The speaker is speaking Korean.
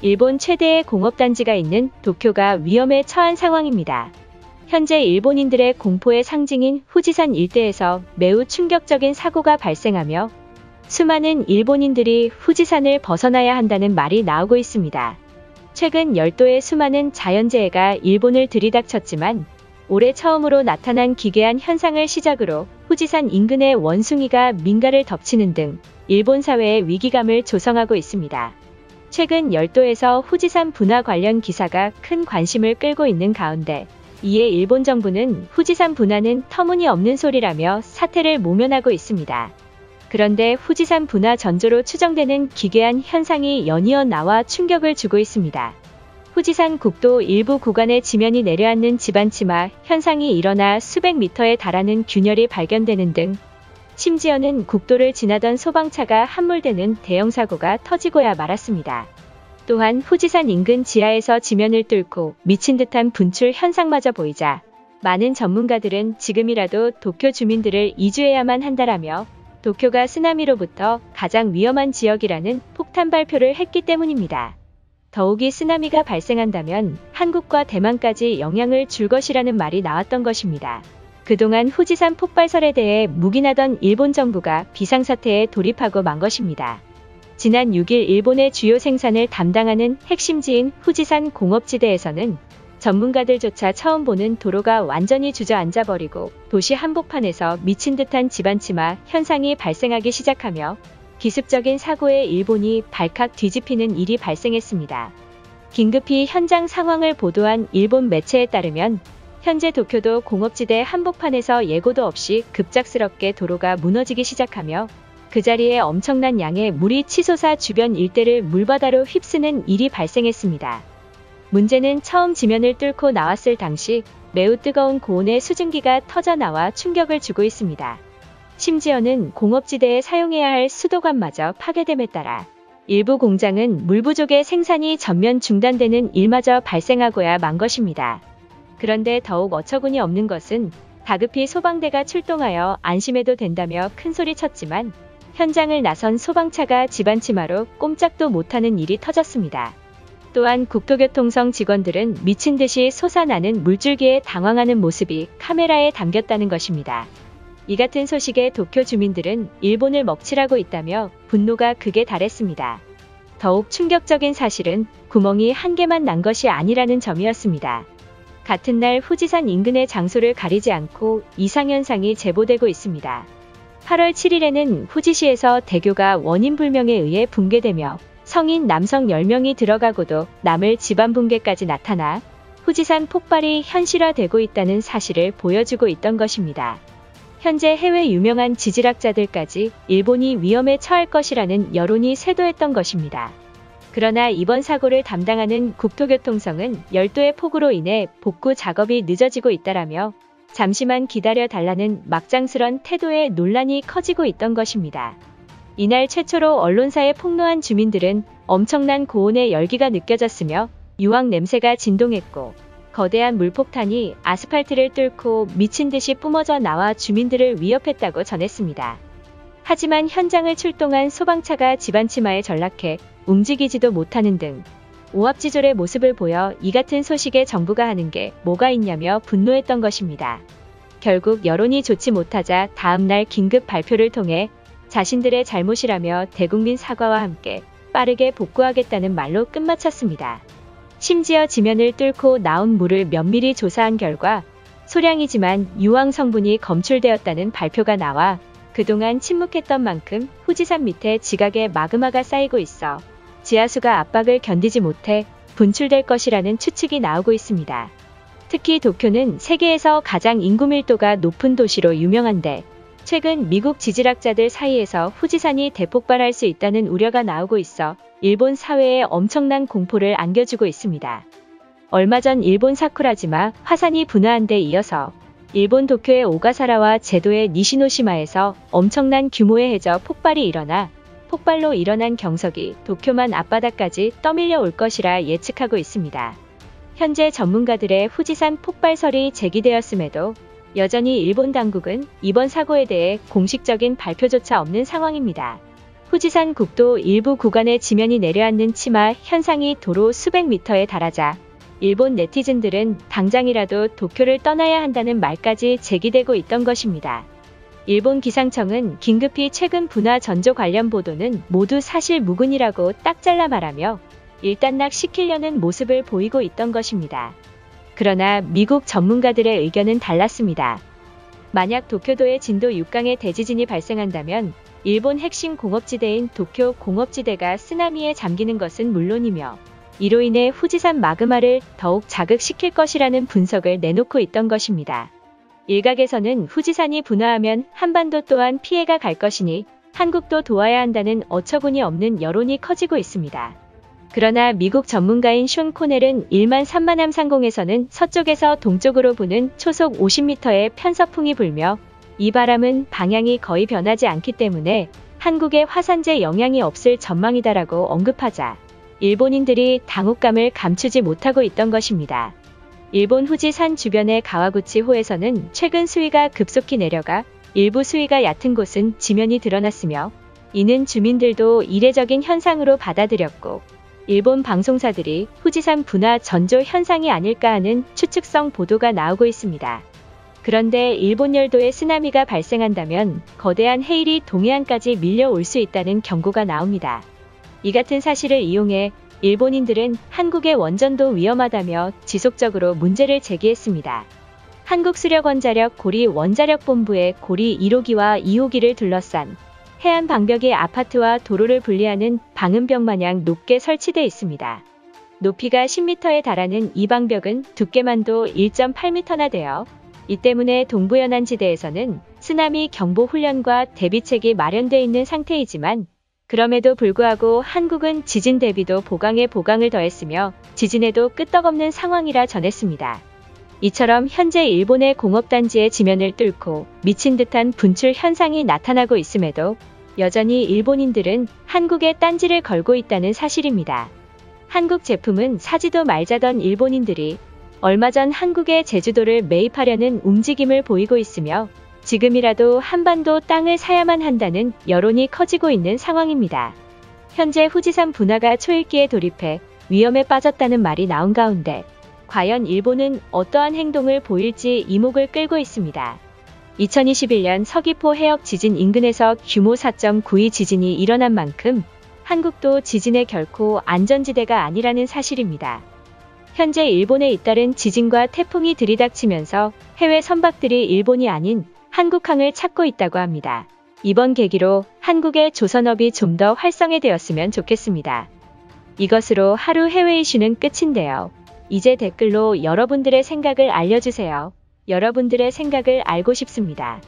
일본 최대의 공업단지가 있는 도쿄가 위험에 처한 상황입니다. 현재 일본인들의 공포의 상징인 후지산 일대에서 매우 충격적인 사고가 발생하며 수많은 일본인들이 후지산을 벗어나야 한다는 말이 나오고 있습니다. 최근 열도의 수많은 자연재해가 일본을 들이닥쳤지만 올해 처음으로 나타난 기괴한 현상을 시작으로 후지산 인근의 원숭이가 민가를 덮치는 등 일본 사회에 위기감을 조성하고 있습니다. 최근 열도에서 후지산 분화 관련 기사가 큰 관심을 끌고 있는 가운데 이에 일본 정부는 후지산 분화는 터무니없는 소리라며 사태를 모면하고 있습니다. 그런데 후지산 분화 전조로 추정되는 기괴한 현상이 연이어 나와 충격을 주고 있습니다. 후지산 국도 일부 구간에 지면이 내려앉는 지반치마 현상이 일어나 수백 미터에 달하는 균열이 발견되는 등 심지어는 국도를 지나던 소방차가 함몰되는 대형 사고가 터지고야 말았습니다. 또한 후지산 인근 지하에서 지면을 뚫고 미친 듯한 분출 현상마저 보이자 많은 전문가들은 지금이라도 도쿄 주민들을 이주해야만 한다라며 도쿄가 쓰나미로부터 가장 위험한 지역이라는 폭탄 발표를 했기 때문입니다. 더욱이 쓰나미가 발생한다면 한국과 대만까지 영향을 줄 것이라는 말이 나왔던 것입니다. 그동안 후지산 폭발설에 대해 묵인하던 일본 정부가 비상사태에 돌입하고 만 것입니다. 지난 6일 일본의 주요 생산을 담당하는 핵심지인 후지산 공업지대에서는 전문가들조차 처음 보는 도로가 완전히 주저앉아버리고 도시 한복판에서 미친 듯한 지반치마 현상이 발생하기 시작하며 기습적인 사고에 일본이 발칵 뒤집히는 일이 발생했습니다. 긴급히 현장 상황을 보도한 일본 매체에 따르면 현재 도쿄도 공업지대 한복판에서 예고도 없이 급작스럽게 도로가 무너지기 시작하며 그 자리에 엄청난 양의 물이 치솟아 주변 일대를 물바다로 휩쓰는 일이 발생했습니다. 문제는 처음 지면을 뚫고 나왔을 당시 매우 뜨거운 고온의 수증기가 터져 나와 충격을 주고 있습니다. 심지어는 공업지대에 사용해야 할 수도관마저 파괴됨에 따라 일부 공장은 물 부족의 생산이 전면 중단되는 일마저 발생하고야 만 것입니다. 그런데 더욱 어처구니 없는 것은 다급히 소방대가 출동하여 안심해도 된다며 큰소리쳤지만 현장을 나선 소방차가 지반치마로 꼼짝도 못하는 일이 터졌습니다. 또한 국토교통성 직원들은 미친 듯이 솟아나는 물줄기에 당황하는 모습이 카메라에 담겼다는 것입니다. 이 같은 소식에 도쿄 주민들은 일본을 먹칠하고 있다며 분노가 극에 달했습니다. 더욱 충격적인 사실은 구멍이 한 개만 난 것이 아니라는 점이었습니다. 같은 날 후지산 인근의 장소를 가리지 않고 이상현상이 제보되고 있습니다. 8월 7일에는 후지시에서 대교가 원인 불명에 의해 붕괴되며 성인 남성 10명이 들어가고도 남을 집안 붕괴까지 나타나 후지산 폭발이 현실화되고 있다는 사실을 보여주고 있던 것입니다. 현재 해외 유명한 지질학자들까지 일본이 위험에 처할 것이라는 여론이 쇄도했던 것입니다. 그러나 이번 사고를 담당하는 국토교통성은 열도의 폭우로 인해 복구 작업이 늦어지고 있다라며 잠시만 기다려 달라는 막장스런 태도에 논란이 커지고 있던 것입니다. 이날 최초로 언론사에 폭로한 주민들은 엄청난 고온의 열기가 느껴졌으며 유황 냄새가 진동했고 거대한 물폭탄이 아스팔트를 뚫고 미친 듯이 뿜어져 나와 주민들을 위협했다고 전했습니다. 하지만 현장을 출동한 소방차가 지반치마에 전락해 움직이지도 못하는 등 오합지졸의 모습을 보여 이 같은 소식에 정부가 하는 게 뭐가 있냐며 분노했던 것입니다. 결국 여론이 좋지 못하자 다음날 긴급 발표를 통해 자신들의 잘못이라며 대국민 사과와 함께 빠르게 복구하겠다는 말로 끝마쳤습니다. 심지어 지면을 뚫고 나온 물을 면밀히 조사한 결과 소량이지만 유황 성분이 검출되었다는 발표가 나와 그동안 침묵했던 만큼 후지산 밑에 지각에 마그마가 쌓이고 있어 지하수가 압박을 견디지 못해 분출될 것이라는 추측이 나오고 있습니다. 특히 도쿄는 세계에서 가장 인구 밀도가 높은 도시로 유명한데 최근 미국 지질학자들 사이에서 후지산이 대폭발할 수 있다는 우려가 나오고 있어 일본 사회에 엄청난 공포를 안겨주고 있습니다. 얼마 전 일본 사쿠라지마 화산이 분화한 데 이어서 일본 도쿄의 오가사라와 제도의 니시노시마에서 엄청난 규모의 해저 폭발이 일어나 폭발로 일어난 경석이 도쿄만 앞바다까지 떠밀려 올 것이라 예측하고 있습니다. 현재 전문가들의 후지산 폭발설이 제기되었음에도 여전히 일본 당국은 이번 사고에 대해 공식적인 발표조차 없는 상황입니다. 후지산 국도 일부 구간에 지면이 내려앉는 치마 현상이 도로 수백 미터에 달하자 일본 네티즌들은 당장이라도 도쿄를 떠나야 한다는 말까지 제기되고 있던 것입니다. 일본 기상청은 긴급히 최근 분화 전조 관련 보도는 모두 사실 무근이라고 딱 잘라 말하며 일단락시키려는 모습을 보이고 있던 것입니다. 그러나 미국 전문가들의 의견은 달랐습니다. 만약 도쿄도에 진도 6강의 대지진이 발생한다면 일본 핵심 공업지대인 도쿄 공업지대가 쓰나미에 잠기는 것은 물론이며 이로 인해 후지산 마그마를 더욱 자극시킬 것이라는 분석을 내놓고 있던 것입니다. 일각에서는 후지산이 분화하면 한반도 또한 피해가 갈 것이니 한국도 도와야 한다는 어처구니 없는 여론이 커지고 있습니다. 그러나 미국 전문가인 숀 코넬은 1만 3만 함상공에서는 서쪽에서 동쪽으로 부는 초속 50m의 편서풍이 불며 이 바람은 방향이 거의 변하지 않기 때문에 한국에 화산재 영향이 없을 전망이다라고 언급하자 일본인들이 당혹감을 감추지 못하고 있던 것입니다. 일본 후지산 주변의 가와구치호에서는 최근 수위가 급속히 내려가 일부 수위가 얕은 곳은 지면이 드러났으며 이는 주민들도 이례적인 현상으로 받아들였고 일본 방송사들이 후지산 분화 전조 현상이 아닐까 하는 추측성 보도가 나오고 있습니다. 그런데 일본 열도에 쓰나미가 발생한다면 거대한 해일이 동해안까지 밀려올 수 있다는 경고가 나옵니다. 이 같은 사실을 이용해 일본인들은 한국의 원전도 위험하다며 지속적으로 문제를 제기했습니다. 한국수력원자력 고리 원자력본부의 고리 1호기와 2호기를 둘러싼 해안 방벽이 아파트와 도로를 분리하는 방음벽 마냥 높게 설치돼 있습니다. 높이가 10m에 달하는 이 방벽은 두께만도 1.8m나 되어 이 때문에 동부연안지대에서는 쓰나미 경보 훈련과 대비책이 마련돼 있는 상태이지만 그럼에도 불구하고 한국은 지진 대비도 보강에 보강을 더했으며 지진에도 끄떡없는 상황이라 전했습니다. 이처럼 현재 일본의 공업단지의 지면을 뚫고 미친 듯한 분출 현상이 나타나고 있음에도 여전히 일본인들은 한국에 딴지를 걸고 있다는 사실입니다. 한국 제품은 사지도 말자던 일본인들이 얼마 전 한국의 제주도를 매입하려는 움직임을 보이고 있으며 지금이라도 한반도 땅을 사야만 한다는 여론이 커지고 있는 상황입니다. 현재 후지산 분화가 초읽기에 돌입해 위험에 빠졌다는 말이 나온 가운데 과연 일본은 어떠한 행동을 보일지 이목을 끌고 있습니다. 2021년 서귀포 해역 지진 인근에서 규모 4.92 지진이 일어난 만큼 한국도 지진에 결코 안전지대가 아니라는 사실입니다. 현재 일본에 잇따른 지진과 태풍이 들이닥치면서 해외 선박들이 일본이 아닌 한국항을 찾고 있다고 합니다. 이번 계기로 한국의 조선업이 좀 더 활성화되었으면 좋겠습니다. 이것으로 하루 해외 이슈는 끝인데요. 이제 댓글로 여러분들의 생각을 알려주세요. 여러분들의 생각을 알고 싶습니다.